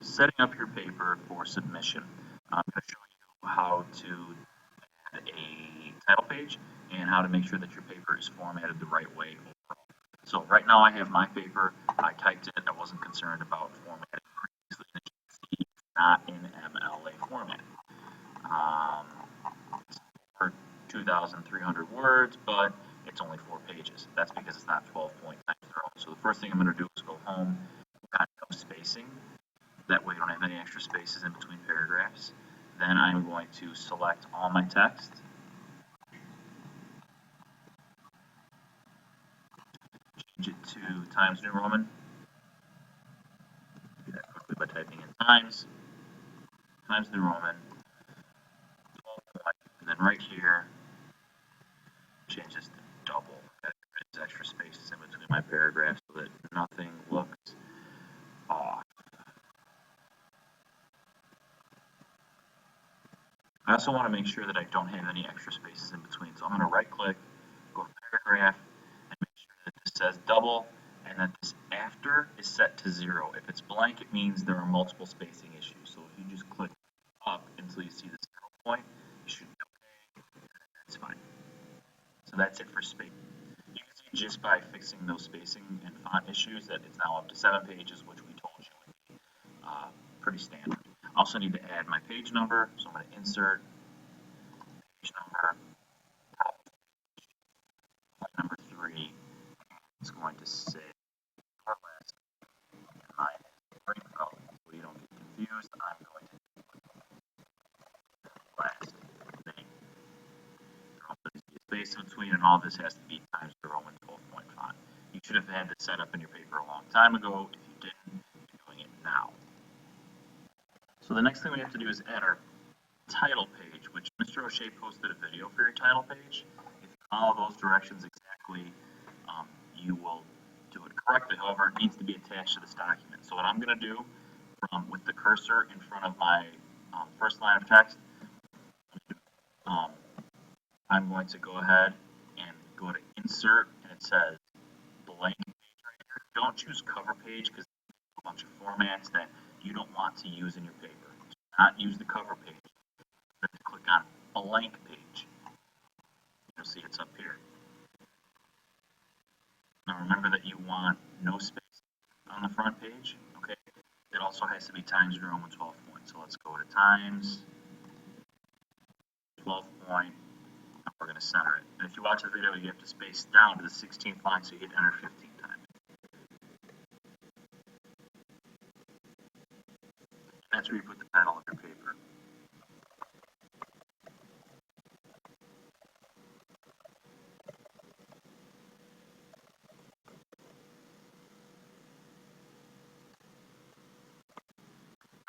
setting up your paper for submission. I'm going to show you how to add a title page and how to make sure that your paper is formatted the right way overall. So right now I have my paper. I typed it. I wasn't concerned about formatting previously. As you can see, it's not in MLA format. It's for 2,300 words, but it's only 4 pages. That's because it's not 12 point times their own. So the first thing I'm going to do is go home, got no spacing. That way you don't have any extra spaces in between paragraphs. Then I'm going to select all my text. Change it to Times New Roman. Do that quickly by typing in Times New Roman, 12 point, and then right here, change this to double. There's extra spaces in between my paragraphs so that nothing looks off. I also want to make sure that I don't have any extra spaces in between. So I'm going to right click, go to paragraph, and make sure that this says double, and that this after is set to 0. If it's blank, it means there are multiple spacing issues. So if you just click up until you see the 0 point, you should be okay, that's fine. So that's it for spacing. You can see just by fixing those spacing and font issues that it's now up to 7 pages, which we told you would be pretty standard. I also need to add my page number, so I'm going to insert page number, top page number 3. It's going to say our last name, and mine is Rainbow. So you don't get confused, I'm going to do last name. There also needs to be a space in between, and all this has to be Times New Roman 12-point font. You should have had this set up in your paper a long time ago. If you didn't, you're doing it now. So the next thing we have to do is add our title page, which Mr. O'Shea posted a video for your title page. If you follow those directions exactly, you will do it correctly. However, it needs to be attached to this document. So what I'm going to do with the cursor in front of my first line of text, I'm going to go ahead and go to Insert, and it says blank page right here. Don't choose cover page because there's a bunch of formats that you don't want to use in your paper. Do not use the cover page. You have to click on blank page. You'll see it's up here. Now remember that you want no space on the front page, okay? It also has to be Times New Roman 12 point. So let's go to Times 12 point, and we're going to center it. And if you watch the video, you have to space down to the 16th line, so you hit enter 15 times. And that's where you put the title of your paper.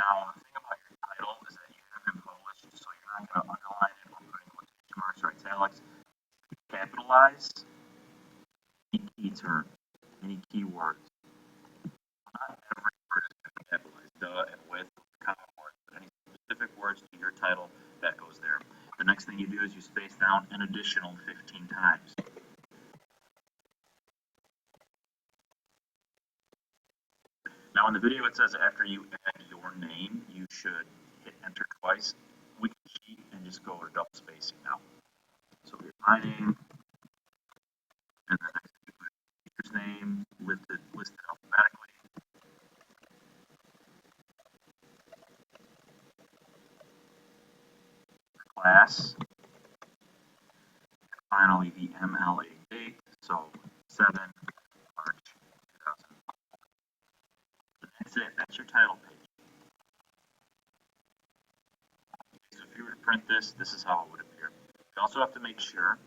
Now, the thing about your title is that you have it published, so you're not going to underline it or put in quotation marks or italics. Capitalize any key term, any keywords. Not every word is going to be capitalized. Duh and with, common words, but any specific words to your title, that goes there. The next thing you do is you space down an additional 15 times. Now in the video it says after you add your name, you should hit enter twice. We can cheat and just go to double spacing now. So here's my name, and then next you put teacher's name, listed alphabetically. Class, and finally the MLA date, so 7 March 2000. That's it, that's your title page. Okay, so if you were to print this, this is how it would appear. You also have to make sure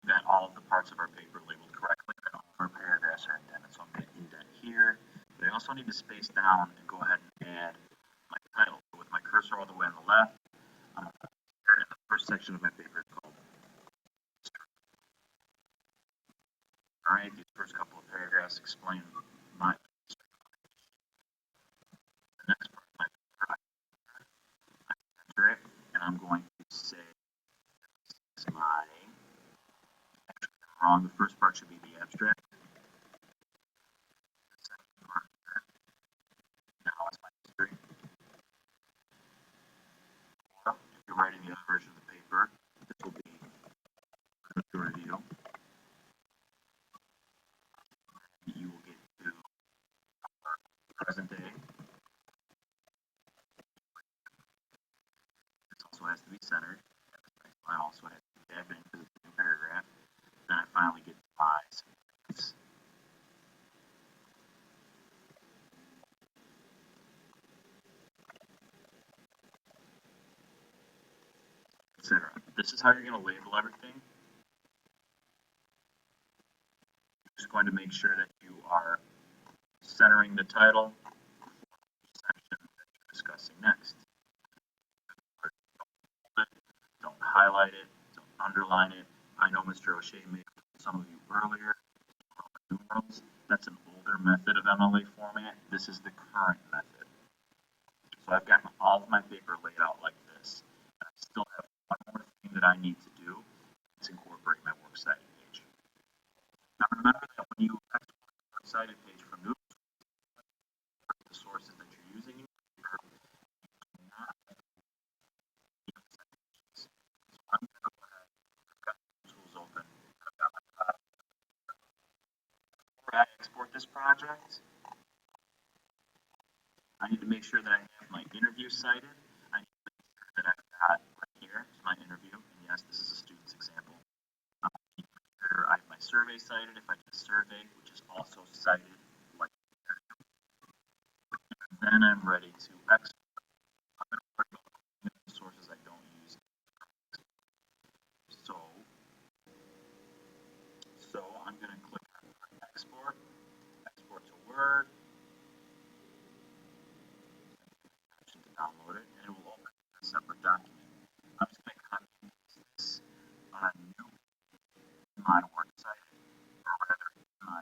that all of the parts of our paper labeled correctly, that all of our paragraphs are indented. So I'm going to indent here, but I also need to space down and go ahead and add my title. So with my cursor all the way on the left, I'm going to put here in the first section of my paper called. All right, these first couple of paragraphs explain my. The next part of my paper, I enter it, and I'm going to say this is my. Actually, I'm wrong. The first part should be the abstract. The second present day. This also has to be centered. This line also has to be tabbed in because it's a new paragraph. Then I finally get to my significance. Etc. This is how you're going to label everything. You're just going to make sure that you are centering the title section that you're discussing next. Don't highlight it, don't underline it. I know Mr. O'Shea made some of you earlier numerals. That's an older method of MLA format. This is the current method. So I've got all of my paper laid out like this. I still have one more thing that I need to do. It's incorporate my works cited page. Now remember that when you export the works cited page from Moodle, the sources that you're using in your paper, you do not have citations. So I'm going to go ahead. I've got the tools open. I've got my product. Before I export this project, I need to make sure that I have my interview cited. I need to make sure that I've got right here my interview. And yes, this is a student's example. I have my survey cited if I did a survey, which is also cited like interview. And then I'm ready to export. I'm going to worry about the sources I don't use. So I'm going to click on export, export to Word. To download it, and it will open a separate document. I'm just going to copy this on my works cited, or rather my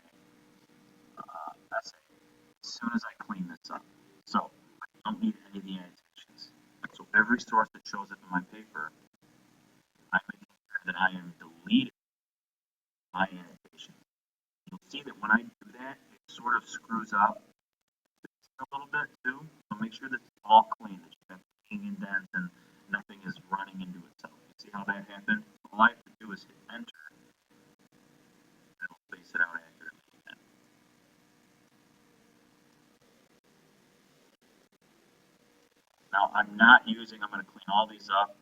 essay, as soon as I clean this up. So I don't need any of the annotations. So every source that shows up in my paper, I'm making sure that I am deleting my annotations. You'll see that when I do that, it sort of screws up a little bit too. So make sure that it's all clean, that you have clean indents and nothing is running into itself. You see how that happened? All I have to do is hit enter, and it'll space it out accurately again. Now I'm going to clean all these up.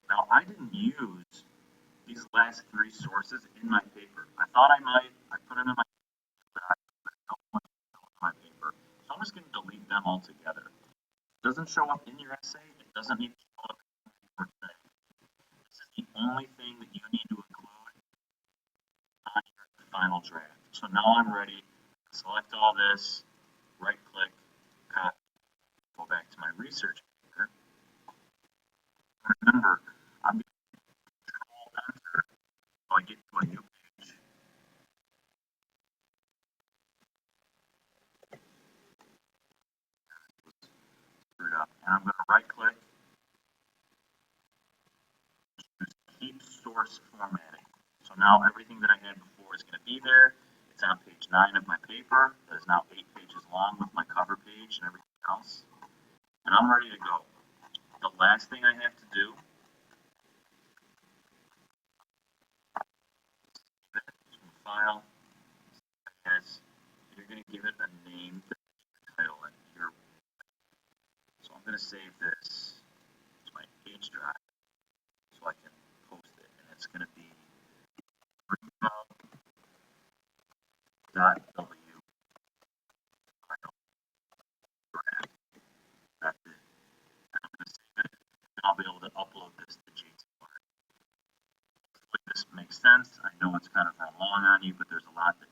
Now I didn't use these last three sources in my paper. I thought I might. I put them in my paper, but I don't want to in my paper. So I'm just going to delete them altogether. It doesn't show up in your essay. It doesn't need to show up in your essay. This is the only thing that you need to include on your final draft. So now I'm ready to select all this, right click, copy, go back to my research paper. Remember, I'm going to control enter so I get to a new page. Screwed up. And I'm going to right click, choose keep source formatting. So now everything that I had before is going to be there. It's on page 9 of my paper. That is now 8 pages long with my cover page and everything else. And I'm ready to go. The last thing I have to do is file as you're going to give it a name, title, and your. So I'm going to save this to my H drive so I can post it, and it's going to be .w. That's it. And I'm going to save it, and I'll be able to upload this to JTBar. Hopefully this makes sense. I know it's kind of run long on you, but there's a lot that